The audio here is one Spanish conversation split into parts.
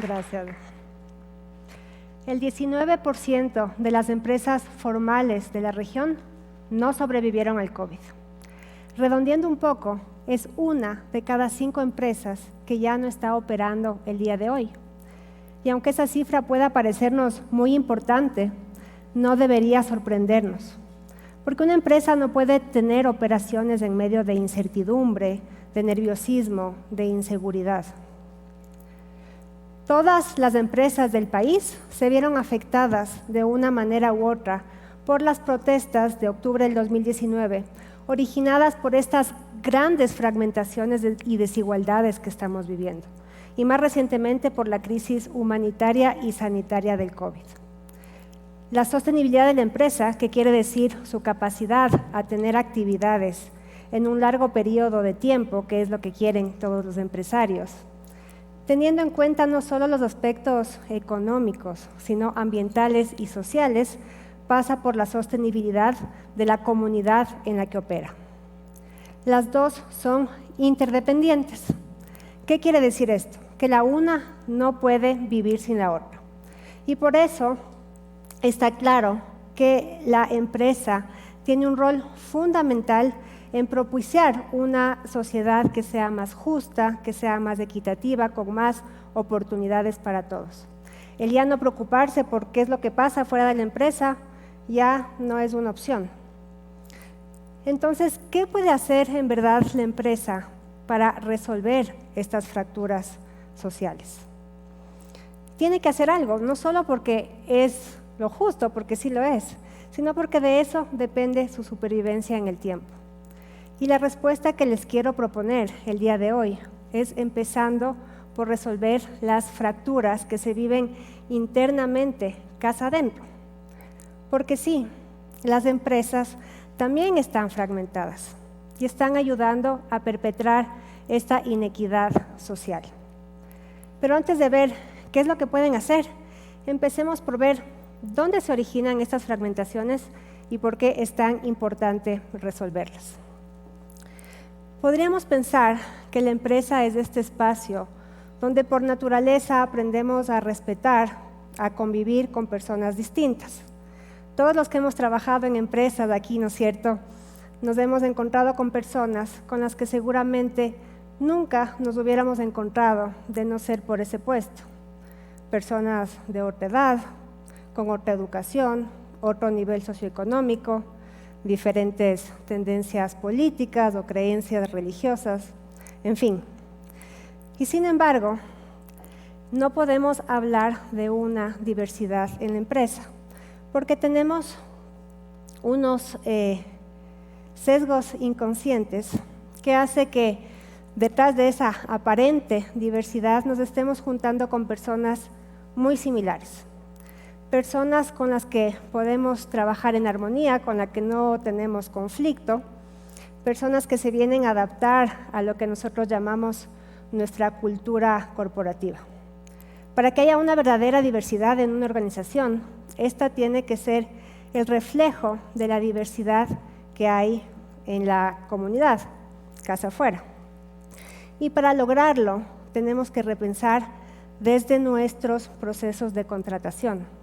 Gracias. El 19% de las empresas formales de la región no sobrevivieron al COVID. Redondeando un poco, es 1 de cada 5 empresas que ya no está operando el día de hoy. Y aunque esa cifra pueda parecernos muy importante, no debería sorprendernos, porque una empresa no puede tener operaciones en medio de incertidumbre, de nerviosismo, de inseguridad. Todas las empresas del país se vieron afectadas de una manera u otra por las protestas de octubre del 2019, originadas por estas grandes fragmentaciones y desigualdades que estamos viviendo, y más recientemente por la crisis humanitaria y sanitaria del COVID. La sostenibilidad de la empresa, que quiere decir su capacidad a tener actividades en un largo periodo de tiempo, que es lo que quieren todos los empresarios, teniendo en cuenta no solo los aspectos económicos, sino ambientales y sociales, pasa por la sostenibilidad de la comunidad en la que opera. Las dos son interdependientes. ¿Qué quiere decir esto? Que la una no puede vivir sin la otra. Y por eso está claro que la empresa tiene un rol fundamental en propiciar una sociedad que sea más justa, que sea más equitativa, con más oportunidades para todos. El ya no preocuparse por qué es lo que pasa fuera de la empresa ya no es una opción. Entonces, ¿qué puede hacer en verdad la empresa para resolver estas fracturas sociales? Tiene que hacer algo, no solo porque es lo justo, porque sí lo es, sino porque de eso depende su supervivencia en el tiempo. Y la respuesta que les quiero proponer el día de hoy es empezando por resolver las fracturas que se viven internamente, casa adentro. Porque sí, las empresas también están fragmentadas y están ayudando a perpetrar esta inequidad social. Pero antes de ver qué es lo que pueden hacer, empecemos por ver dónde se originan estas fragmentaciones y por qué es tan importante resolverlas. Podríamos pensar que la empresa es este espacio donde por naturaleza aprendemos a respetar, a convivir con personas distintas. Todos los que hemos trabajado en empresas aquí, ¿no es cierto?, nos hemos encontrado con personas con las que seguramente nunca nos hubiéramos encontrado de no ser por ese puesto. Personas de otra edad, con otra educación, otro nivel socioeconómico, diferentes tendencias políticas o creencias religiosas, en fin. Y sin embargo, no podemos hablar de una diversidad en la empresa, porque tenemos unos sesgos inconscientes que hace que detrás de esa aparente diversidad nos estemos juntando con personas muy similares. Personas con las que podemos trabajar en armonía, con las que no tenemos conflicto, personas que se vienen a adaptar a lo que nosotros llamamos nuestra cultura corporativa. Para que haya una verdadera diversidad en una organización, esta tiene que ser el reflejo de la diversidad que hay en la comunidad, casa afuera. Y para lograrlo, tenemos que repensar desde nuestros procesos de contratación.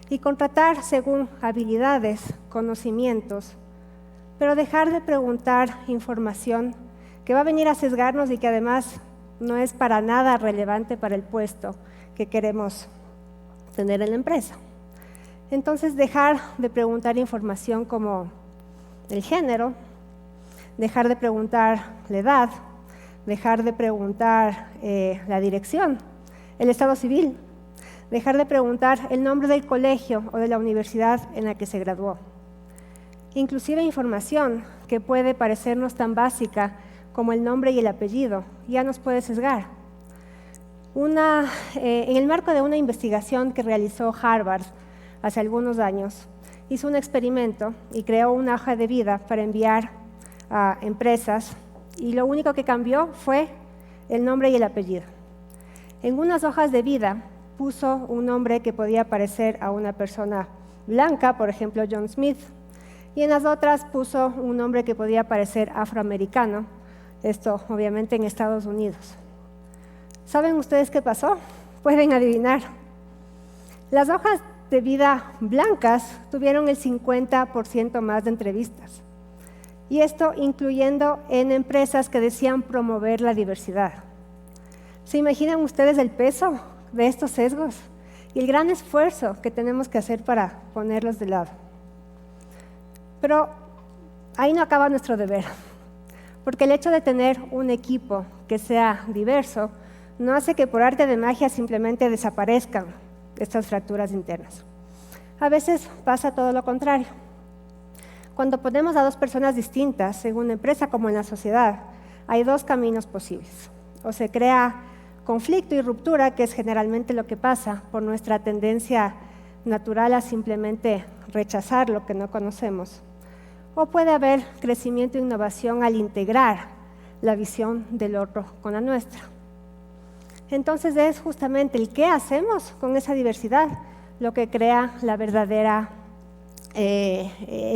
Y contratar según habilidades, conocimientos, pero dejar de preguntar información que va a venir a sesgarnos y que además no es para nada relevante para el puesto que queremos tener en la empresa. Entonces, dejar de preguntar información como el género, dejar de preguntar la edad, dejar de preguntar la dirección, el estado civil, dejar de preguntar el nombre del colegio o de la universidad en la que se graduó. Inclusive información que puede parecernos tan básica como el nombre y el apellido, ya nos puede sesgar. En el marco de una investigación que realizó Harvard hace algunos años, hizo un experimento y creó una hoja de vida para enviar a empresas, y lo único que cambió fue el nombre y el apellido. En unas hojas de vida puso un nombre que podía parecer a una persona blanca, por ejemplo John Smith, y en las otras puso un nombre que podía parecer afroamericano, esto obviamente en Estados Unidos. ¿Saben ustedes qué pasó? pueden adivinar. Las hojas de vida blancas tuvieron el 50% más de entrevistas. Y esto incluyendo en empresas que decían promover la diversidad. ¿Se imaginan ustedes el peso de estos sesgos y el gran esfuerzo que tenemos que hacer para ponerlos de lado? Pero ahí no acaba nuestro deber, porque el hecho de tener un equipo que sea diverso no hace que por arte de magia simplemente desaparezcan estas fracturas internas. A veces pasa todo lo contrario. Cuando ponemos a dos personas distintas en una empresa como en la sociedad, hay dos caminos posibles. O se crea conflicto y ruptura, que es generalmente lo que pasa por nuestra tendencia natural a simplemente rechazar lo que no conocemos. O puede haber crecimiento e innovación al integrar la visión del otro con la nuestra. Entonces es justamente el qué hacemos con esa diversidad lo que crea el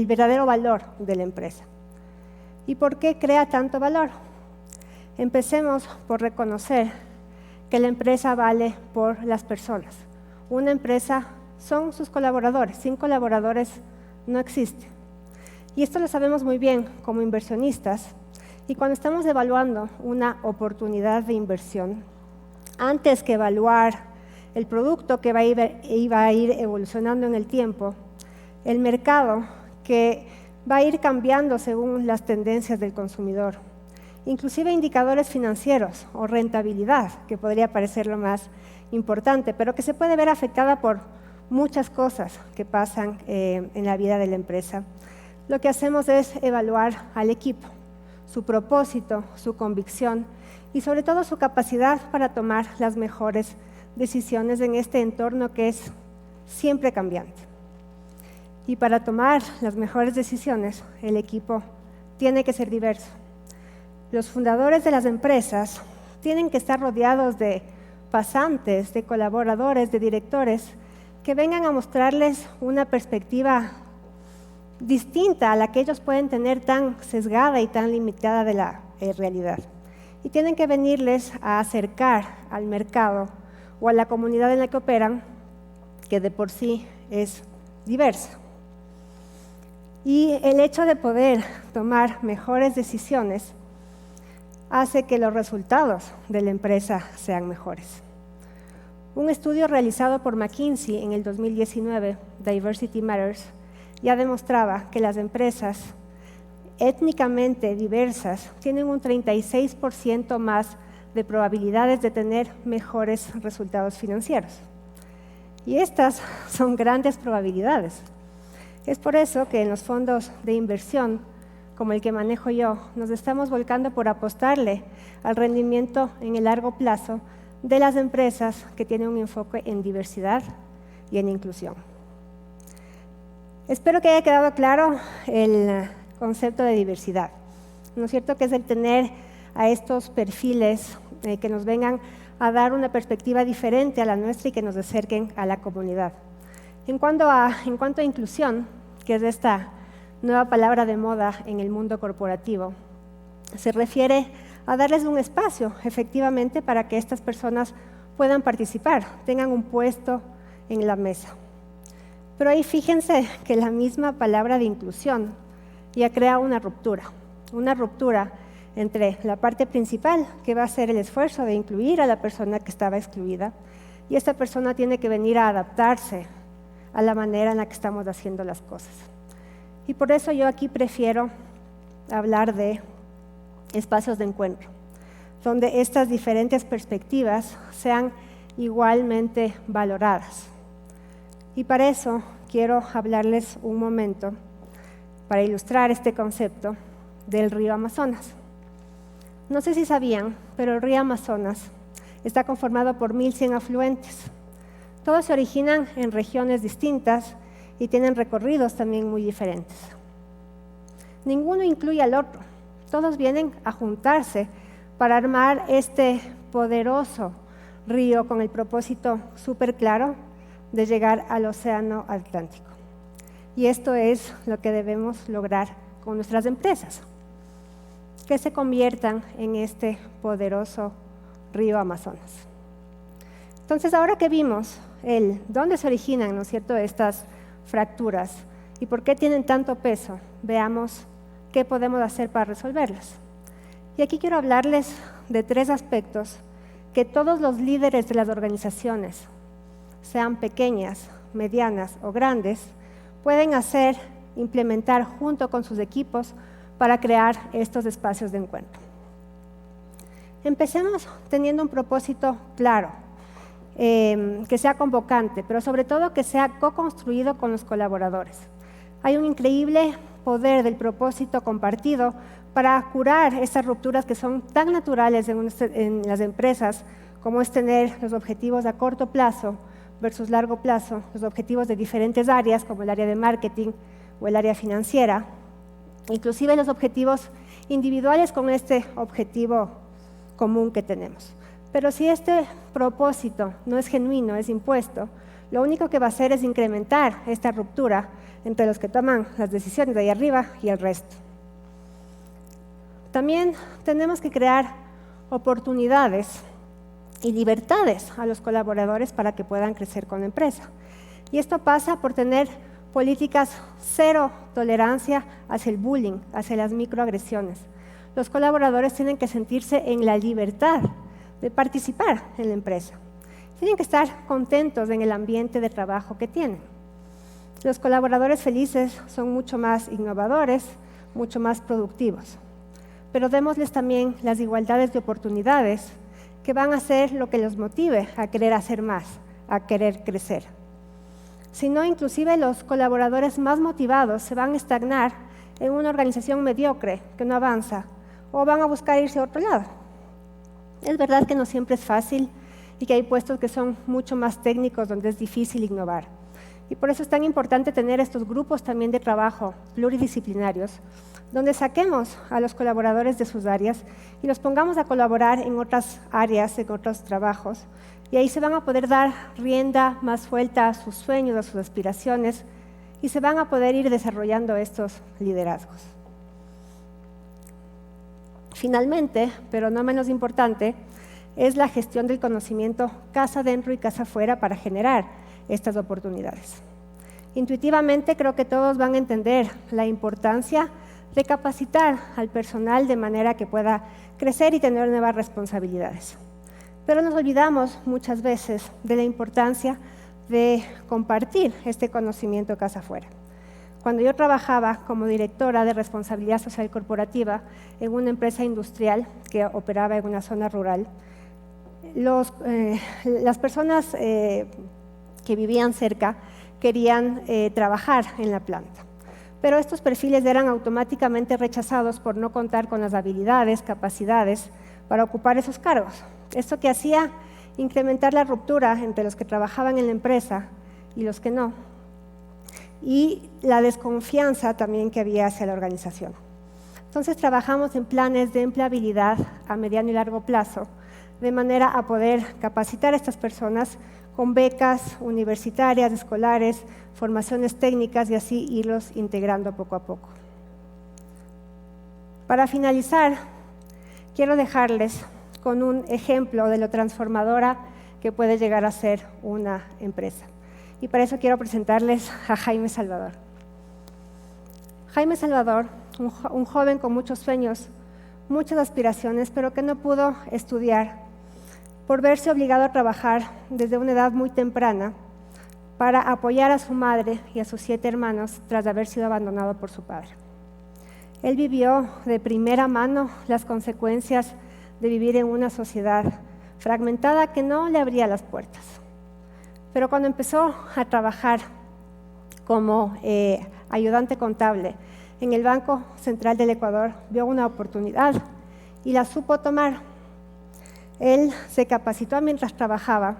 verdadero valor de la empresa. ¿Y por qué crea tanto valor? Empecemos por reconocer que la empresa vale por las personas. Una empresa son sus colaboradores. Sin colaboradores no existe. Y esto lo sabemos muy bien como inversionistas. Y cuando estamos evaluando una oportunidad de inversión, antes que evaluar el producto que iba a ir evolucionando en el tiempo, el mercado que va a ir cambiando según las tendencias del consumidor, inclusive indicadores financieros o rentabilidad, que podría parecer lo más importante, pero que se puede ver afectada por muchas cosas que pasan en la vida de la empresa. Lo que hacemos es evaluar al equipo, su propósito, su convicción y sobre todo su capacidad para tomar las mejores decisiones en este entorno que es siempre cambiante. Y para tomar las mejores decisiones, el equipo tiene que ser diverso. Los fundadores de las empresas tienen que estar rodeados de pasantes, de colaboradores, de directores, que vengan a mostrarles una perspectiva distinta a la que ellos pueden tener tan sesgada y tan limitada de la realidad. Y tienen que venirles a acercar al mercado o a la comunidad en la que operan, que de por sí es diversa. Y el hecho de poder tomar mejores decisiones hace que los resultados de la empresa sean mejores. Un estudio realizado por McKinsey en el 2019, Diversity Matters, ya demostraba que las empresas étnicamente diversas tienen un 36% más de probabilidades de tener mejores resultados financieros. Y estas son grandes probabilidades. Es por eso que en los fondos de inversión, como el que manejo yo, nos estamos volcando por apostarle al rendimiento en el largo plazo de las empresas que tienen un enfoque en diversidad y en inclusión. Espero que haya quedado claro el concepto de diversidad. ¿No es cierto? Que es el tener a estos perfiles que nos vengan a dar una perspectiva diferente a la nuestra y que nos acerquen a la comunidad. En cuanto a inclusión, que es esta nueva palabra de moda en el mundo corporativo, se refiere a darles un espacio, efectivamente, para que estas personas puedan participar, tengan un puesto en la mesa. Pero ahí fíjense que la misma palabra de inclusión ya crea una ruptura entre la parte principal, que va a ser el esfuerzo de incluir a la persona que estaba excluida, y esta persona tiene que venir a adaptarse a la manera en la que estamos haciendo las cosas. Y por eso yo aquí prefiero hablar de espacios de encuentro, donde estas diferentes perspectivas sean igualmente valoradas. Y para eso quiero hablarles un momento, para ilustrar este concepto, del río Amazonas. No sé si sabían, pero el río Amazonas está conformado por 1.100 afluentes. Todos se originan en regiones distintas y tienen recorridos también muy diferentes. Ninguno incluye al otro. Todos vienen a juntarse para armar este poderoso río con el propósito súper claro de llegar al Océano Atlántico. Y esto es lo que debemos lograr con nuestras empresas, que se conviertan en este poderoso río Amazonas. Entonces, ahora que vimos dónde se originan, ¿no es cierto?, estas fracturas y por qué tienen tanto peso, veamos qué podemos hacer para resolverlas. Y aquí quiero hablarles de 3 aspectos que todos los líderes de las organizaciones, sean pequeñas, medianas o grandes, pueden implementar junto con sus equipos para crear estos espacios de encuentro. Empecemos teniendo un propósito claro, que sea convocante, pero sobre todo que sea co-construido con los colaboradores. Hay un increíble poder del propósito compartido para curar estas rupturas que son tan naturales en las empresas, como es tener los objetivos a corto plazo versus largo plazo, los objetivos de diferentes áreas, como el área de marketing o el área financiera, inclusive los objetivos individuales con este objetivo común que tenemos. Pero si este propósito no es genuino, es impuesto, lo único que va a hacer es incrementar esta ruptura entre los que toman las decisiones de ahí arriba y el resto. También tenemos que crear oportunidades y libertades a los colaboradores para que puedan crecer con la empresa. Y esto pasa por tener políticas cero tolerancia hacia el bullying, hacia las microagresiones. Los colaboradores tienen que sentirse en la libertad de participar en la empresa. Tienen que estar contentos en el ambiente de trabajo que tienen. Los colaboradores felices son mucho más innovadores, mucho más productivos. Pero démosles también las igualdades de oportunidades que van a ser lo que los motive a querer hacer más, a querer crecer. Si no, inclusive los colaboradores más motivados se van a estagnar en una organización mediocre que no avanza o van a buscar irse a otro lado. Es verdad que no siempre es fácil y que hay puestos que son mucho más técnicos donde es difícil innovar. Y por eso es tan importante tener estos grupos también de trabajo pluridisciplinarios, donde saquemos a los colaboradores de sus áreas y los pongamos a colaborar en otras áreas, en otros trabajos, y ahí se van a poder dar rienda más suelta a sus sueños, a sus aspiraciones, y se van a poder ir desarrollando estos liderazgos. Finalmente, pero no menos importante, es la gestión del conocimiento casa adentro y casa afuera para generar estas oportunidades. Intuitivamente creo que todos van a entender la importancia de capacitar al personal de manera que pueda crecer y tener nuevas responsabilidades. Pero nos olvidamos muchas veces de la importancia de compartir este conocimiento casa afuera. Cuando yo trabajaba como directora de responsabilidad social corporativa en una empresa industrial que operaba en una zona rural, las personas que vivían cerca querían trabajar en la planta. Pero estos perfiles eran automáticamente rechazados por no contar con las habilidades, capacidades para ocupar esos cargos. Esto que hacía incrementar la ruptura entre los que trabajaban en la empresa y los que no, y la desconfianza también que había hacia la organización. Entonces trabajamos en planes de empleabilidad a mediano y largo plazo, de manera a poder capacitar a estas personas con becas universitarias, escolares, formaciones técnicas y así irlos integrando poco a poco. Para finalizar, quiero dejarles con un ejemplo de lo transformadora que puede llegar a ser una empresa. Y para eso quiero presentarles a Jaime Salvador. Jaime Salvador, un joven con muchos sueños, muchas aspiraciones, pero que no pudo estudiar por verse obligado a trabajar desde una edad muy temprana para apoyar a su madre y a sus 7 hermanos tras haber sido abandonado por su padre. Él vivió de primera mano las consecuencias de vivir en una sociedad fragmentada que no le abría las puertas. Pero cuando empezó a trabajar como ayudante contable en el Banco Central del Ecuador, vio una oportunidad y la supo tomar. Él se capacitó mientras trabajaba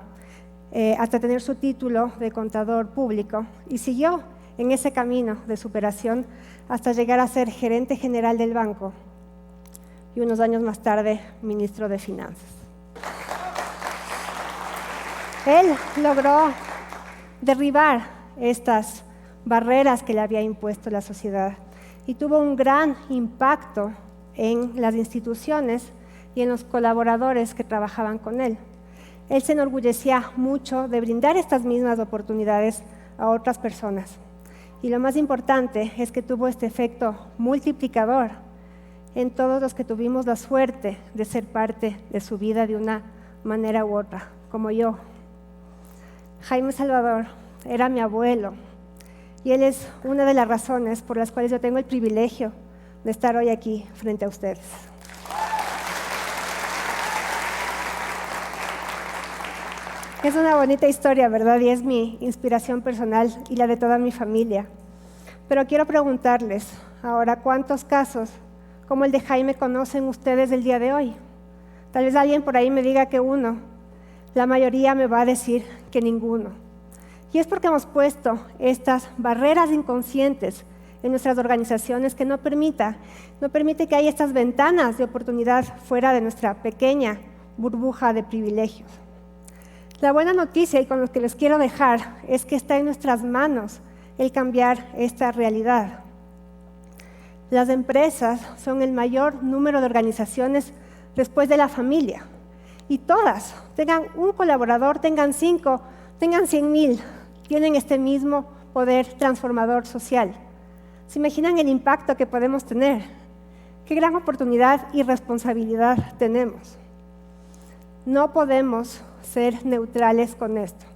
hasta tener su título de contador público y siguió en ese camino de superación hasta llegar a ser gerente general del banco y unos años más tarde ministro de Finanzas. Él logró derribar estas barreras que le había impuesto la sociedad y tuvo un gran impacto en las instituciones y en los colaboradores que trabajaban con él. él se enorgullecía mucho de brindar estas mismas oportunidades a otras personas. Y lo más importante es que tuvo este efecto multiplicador en todos los que tuvimos la suerte de ser parte de su vida de una manera u otra, como yo. Jaime Salvador era mi abuelo y él es una de las razones por las cuales yo tengo el privilegio de estar hoy aquí frente a ustedes. Es una bonita historia, ¿verdad? Y es mi inspiración personal y la de toda mi familia. Pero quiero preguntarles ahora, ¿cuántos casos como el de Jaime conocen ustedes el día de hoy? Tal vez alguien por ahí me diga que uno. La mayoría me va a decir que ninguno. Y es porque hemos puesto estas barreras inconscientes en nuestras organizaciones que no permite que haya estas ventanas de oportunidad fuera de nuestra pequeña burbuja de privilegios. La buena noticia y con lo que les quiero dejar es que está en nuestras manos el cambiar esta realidad. Las empresas son el mayor número de organizaciones después de la familia. Y todas, tengan un colaborador, tengan 5, tengan 100,000, tienen este mismo poder transformador social. ¿Se imaginan el impacto que podemos tener? ¿Qué gran oportunidad y responsabilidad tenemos? No podemos ser neutrales con esto.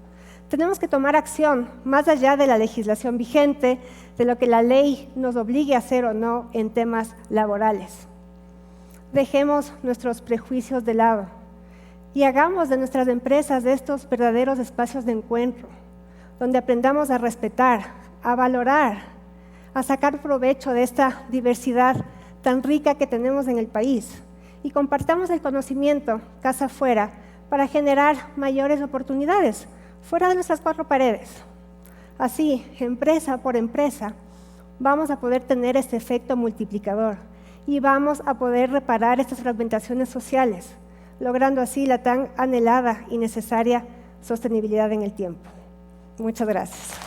Tenemos que tomar acción más allá de la legislación vigente, de lo que la ley nos obligue a hacer o no en temas laborales. Dejemos nuestros prejuicios de lado y hagamos de nuestras empresas de estos verdaderos espacios de encuentro, donde aprendamos a respetar, a valorar, a sacar provecho de esta diversidad tan rica que tenemos en el país y compartamos el conocimiento casa afuera para generar mayores oportunidades fuera de nuestras 4 paredes. Así, empresa por empresa, vamos a poder tener este efecto multiplicador y vamos a poder reparar estas fragmentaciones sociales, logrando así la tan anhelada y necesaria sostenibilidad en el tiempo. Muchas gracias.